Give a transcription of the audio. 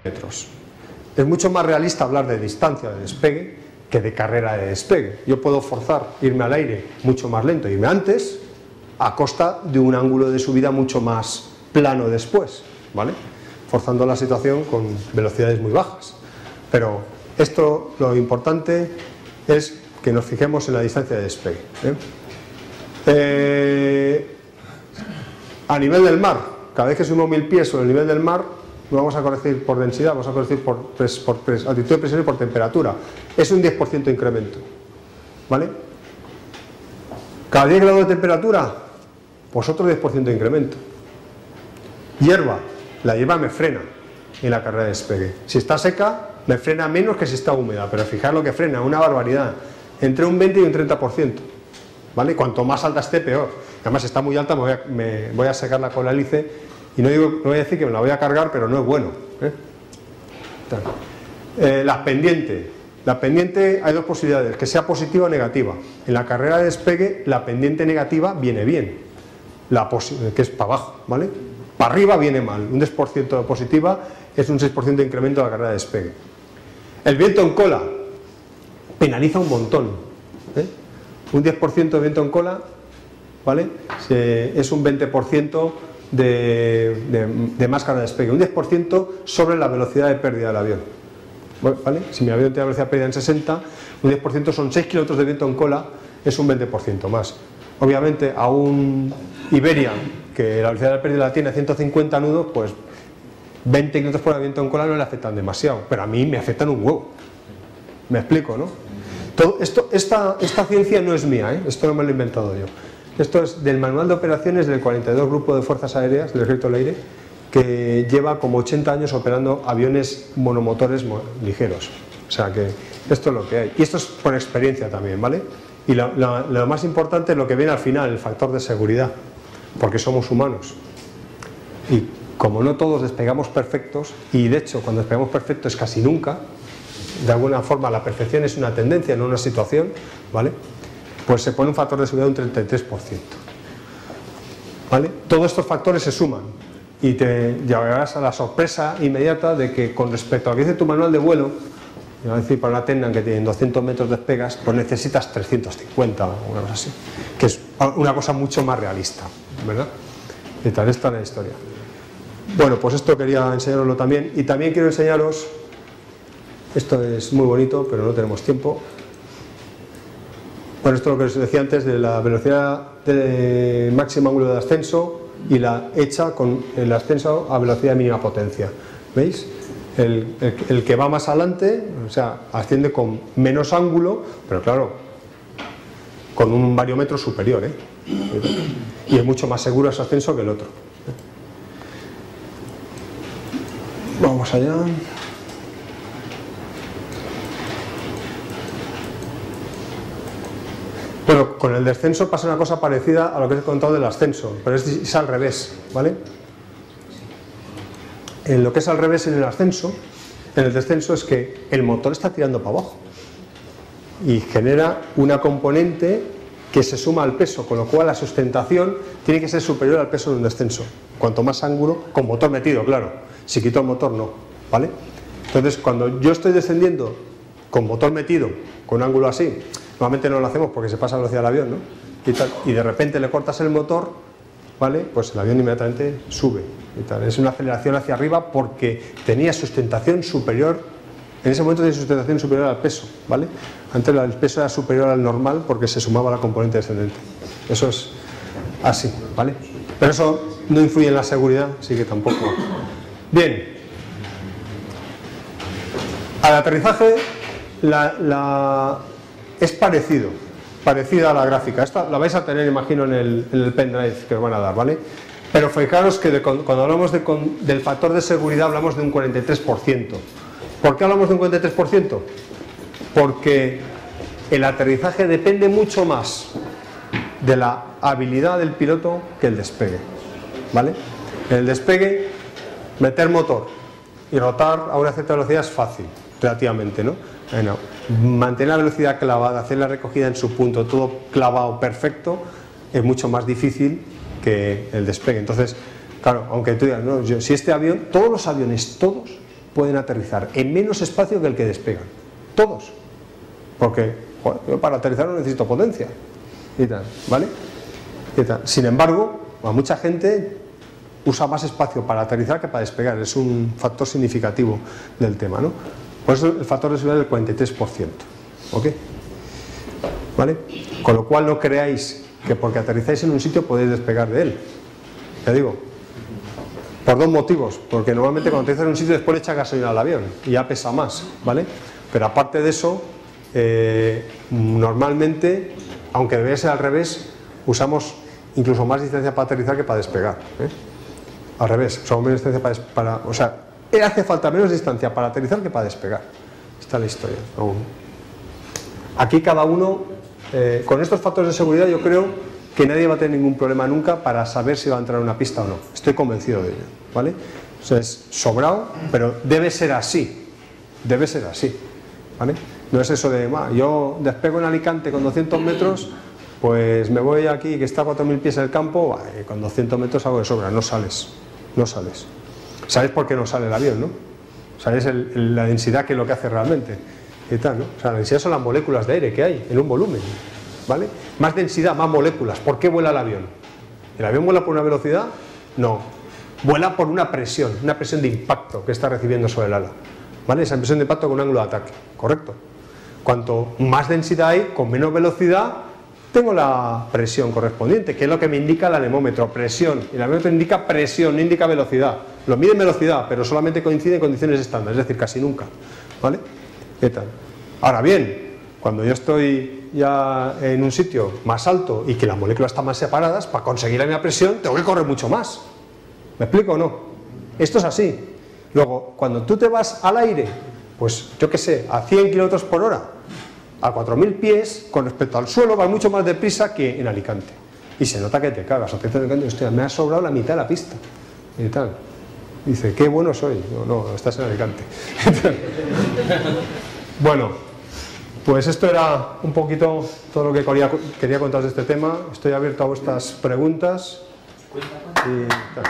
metros. Es mucho más realista hablar de distancia de despegue que de carrera de despegue. Yo puedo forzar irme al aire mucho más lento, irme antes, a costa de un ángulo de subida mucho más plano después, ¿vale? Forzando la situación con velocidades muy bajas. Pero esto, lo importante es que nos fijemos en la distancia de despegue, a nivel del mar, cada vez que subimos 1000 pies sobre el nivel del mar, no vamos a corregir por densidad, vamos a corregir por altitud de presión y por temperatura. Es un 10% de incremento, ¿vale? Cada 10 grados de temperatura, pues otro 10% de incremento. Hierba, la hierba me frena en la carrera de despegue. Si está seca, me frena menos que si está húmeda, pero fijaros lo que frena, una barbaridad, entre un 20 y un 30%, ¿vale? Cuanto más alta esté, peor. Además, si está muy alta, me voy a secarla con la hélice, y no voy a decir que me la voy a cargar, pero no es bueno, las pendientes. La pendiente, hay dos posibilidades, que sea positiva o negativa. En la carrera de despegue, la pendiente negativa viene bien, que es para abajo, ¿vale? Para arriba viene mal, un 10% positiva es un 6% de incremento de la carrera de despegue. El viento en cola penaliza un montón, un 10% de viento en cola, ¿vale? Es un 20% de máscara de despegue, un 10% sobre la velocidad de pérdida del avión, ¿vale? Si mi avión tiene velocidad de pérdida en 60, un 10% son 6 kilómetros de viento en cola, es un 20% más. Obviamente a un Iberia, que la velocidad de pérdida la tiene a 150 nudos, pues 20 kilómetros por viento en cola no le afectan demasiado, pero a mí me afectan un huevo. ¿Me explico, no? Todo esto, esta ciencia no es mía, esto no me lo he inventado yo. Esto es del manual de operaciones del 42 Grupo de Fuerzas Aéreas del Ejército del Aire, que lleva como 80 años operando aviones monomotores ligeros. O sea que esto es lo que hay. Y esto es por experiencia también, ¿vale? Y lo más importante es lo que viene al final, el factor de seguridad, porque somos humanos. Y como no todos despegamos perfectos, y de hecho cuando despegamos perfectos es casi nunca, de alguna forma la perfección es una tendencia, no una situación, ¿vale? Pues se pone un factor de seguridad de un 33%, ¿vale? Todos estos factores se suman y te llevarás a la sorpresa inmediata de que con respecto a lo que dice tu manual de vuelo, es decir, para una Tendam que tiene 200 metros de despegas, pues necesitas 350 o una cosa así, que es una cosa mucho más realista, ¿verdad? Y tal, esta es la historia. Bueno, pues esto quería enseñaroslo también, y también quiero enseñaros, esto es muy bonito, pero no tenemos tiempo. Bueno, esto es lo que os decía antes de la velocidad de máximo ángulo de ascenso y la hecha con el ascenso a velocidad de mínima potencia. ¿Veis? El que va más adelante, o sea, asciende con menos ángulo, pero claro, con un bariómetro superior, y es mucho más seguro ese ascenso que el otro. Vamos allá. Bueno, con el descenso pasa una cosa parecida a lo que os he contado del ascenso, pero es al revés, ¿vale? En lo que es al revés en el ascenso, en el descenso es que el motor está tirando para abajo y genera una componente que se suma al peso, con lo cual la sustentación tiene que ser superior al peso de un descenso. Cuanto más ángulo, con motor metido, claro. Si quito el motor, no, ¿vale? Entonces, cuando yo estoy descendiendo con motor metido, con un ángulo así, normalmente no lo hacemos porque se pasa la velocidad del avión, ¿no? Y de repente le cortas el motor, ¿vale? Pues el avión inmediatamente sube y tal. Es una aceleración hacia arriba porque tenía sustentación superior, en ese momento tenía sustentación superior al peso, ¿vale? Antes el peso era superior al normal porque se sumaba la componente descendente. Eso es así, ¿vale? Pero eso no influye en la seguridad, así que tampoco. Bien. Al aterrizaje es parecida a la gráfica. Esta la vais a tener, imagino, en el pendrive que os van a dar, ¿vale? Pero fijaros que cuando hablamos del factor de seguridad hablamos de un 43%. ¿Por qué hablamos de un 43%? Porque el aterrizaje depende mucho más de la habilidad del piloto que el despegue, ¿vale? En el despegue, meter motor y rotar a una cierta velocidad es fácil, relativamente, ¿no? Bueno, mantener la velocidad clavada, hacer la recogida en su punto, todo clavado perfecto, es mucho más difícil que el despegue. Entonces, claro, aunque tú digas, no, si este avión, todos los aviones, todos, pueden aterrizar en menos espacio que el que despegan. Todos. Porque joder, yo para aterrizar no necesito potencia. Y tal, ¿vale? Y tal. Sin embargo, a mucha gente usa más espacio para aterrizar que para despegar. Es un factor significativo del tema, ¿no? Por eso el factor de seguridad es del 43%. ¿Ok? ¿Vale? Con lo cual no creáis que porque aterrizáis en un sitio podéis despegar de él. Ya digo, por dos motivos. Porque normalmente cuando aterrizas en un sitio después le echa gasolina al avión y ya pesa más, ¿vale? Pero aparte de eso, normalmente, aunque debería ser al revés, usamos incluso más distancia para aterrizar que para despegar, ¿eh? Al revés, usamos menos distancia para o sea, hace falta menos distancia para aterrizar que para despegar. Esta es la historia. Aquí cada uno, con estos factores de seguridad, yo creo que nadie va a tener ningún problema nunca para saber si va a entrar a una pista o no. Estoy convencido de ello, ¿vale? O sea, es sobrado, pero debe ser así. Debe ser así, ¿vale? No es eso de, yo despego en Alicante con 200 metros, pues me voy aquí que está a 4.000 pies en el campo, con 200 metros hago de sobra, no sales. No sales. ¿Sabes por qué no sale el avión, no? ¿Sabes la densidad que es lo que hace realmente? Y tal, ¿no? O sea, la densidad son las moléculas de aire que hay en un volumen, ¿vale? Más densidad, más moléculas. ¿Por qué vuela el avión? ¿El avión vuela por una velocidad? No. Vuela por una presión de impacto que está recibiendo sobre el ala, ¿vale? Esa presión de impacto con un ángulo de ataque, ¿correcto? Cuanto más densidad hay, con menos velocidad, tengo la presión correspondiente, que es lo que me indica el anemómetro, presión. Y el anemómetro indica presión, no indica velocidad. Lo mide en velocidad, pero solamente coincide en condiciones estándar, es decir, casi nunca, ¿vale? ¿Qué tal? Ahora bien, cuando yo estoy ya en un sitio más alto y que las moléculas están más separadas, para conseguir la misma presión tengo que correr mucho más. ¿Me explico o no? Esto es así. Luego, cuando tú te vas al aire, pues yo qué sé, a 100 km por hora, a 4.000 pies, con respecto al suelo, vas mucho más deprisa que en Alicante. Y se nota que te cagas. A Alicante, hostia, me ha sobrado la mitad de la pista. Y tal. Dice, qué bueno soy. No, estás en Alicante. Bueno, pues esto era un poquito todo lo que quería contaros de este tema. Estoy abierto a vuestras preguntas. Y tal.